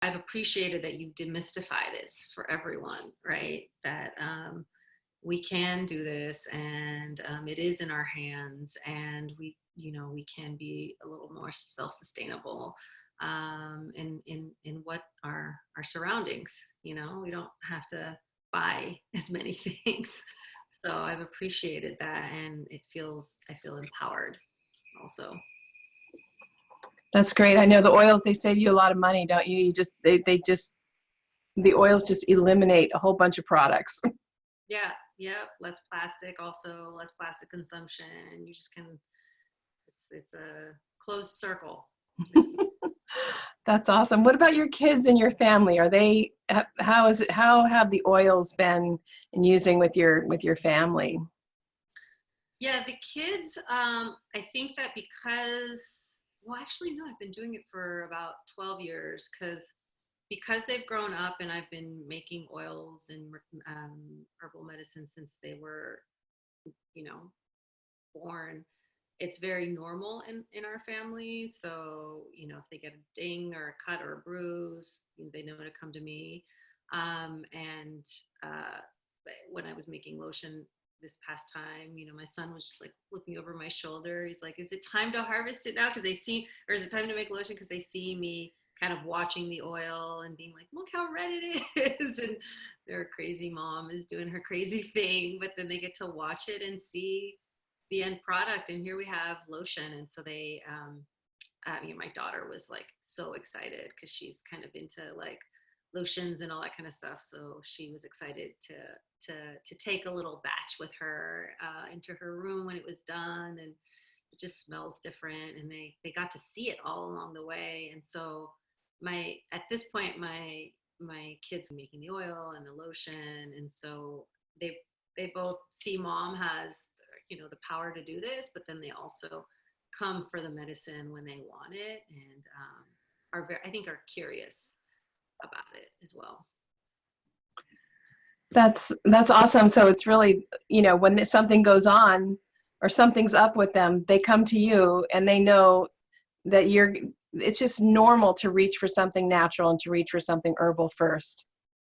I've appreciated that you demystify this for everyone, right? That we can do this, and it is in our hands, and we can be a little more self-sustainable in what our surroundings. We don't have to buy as many things. So I've appreciated that, and I feel empowered also. That's great. I know the oils, they save you a lot of money, don't you? The oils just eliminate a whole bunch of products. Yeah, yeah, less plastic, also less plastic consumption. You just can, it's a closed circle. That's awesome. What about your kids and your family? How have the oils been in using with your family? Yeah, the kids, I think that well, actually, no, I've been doing it for about 12 years because they've grown up, and I've been making oils and herbal medicine since they were, you know, born. It's very normal in our family. So, if they get a ding or a cut or a bruise, they know to come to me. And when I was making lotion this past time, my son was just like looking over my shoulder. He's like, "Is it time to harvest it now? Because or is it time to make lotion? Because they see me kind of watching the oil and being like, look how red it is." And their crazy mom is doing her crazy thing, but then they get to watch it and see the end product. And here we have lotion. And so my daughter was like so excited because she's kind of into like lotions and all that kind of stuff. So she was excited to take a little batch with her into her room when it was done, and it just smells different. And they got to see it all along the way. And so at this point, my kids are making the oil and the lotion, and so they both see mom has the power to do this, but then they also come for the medicine when they want it, and I think are curious about it as well. That's awesome. So it's really, when something goes on or something's up with them, they come to you and they know that it's just normal to reach for something natural and to reach for something herbal first.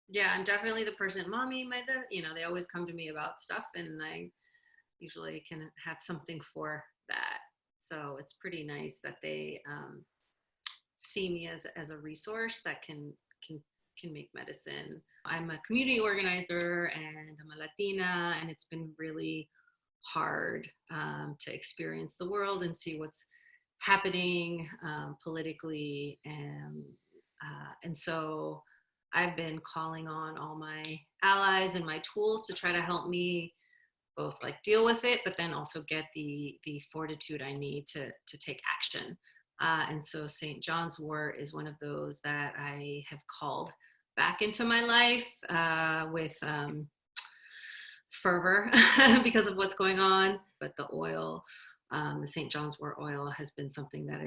Yeah, I'm definitely the person, mommy, they always come to me about stuff, and I usually can have something for that. So it's pretty nice that they see me as a resource that can make medicine. I'm a community organizer, and I'm a Latina, and it's been really hard to experience the world and see what's happening politically, and so I've been calling on all my allies and my tools to try to help me both like deal with it, but then also get the fortitude I need to take action. And so St. John's wort is one of those that I have called back into my life with fervor because of what's going on. But the oil, the St. John's wort oil, has been something that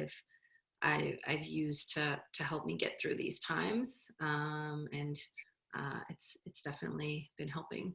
I've used to help me get through these times, and it's definitely been helping.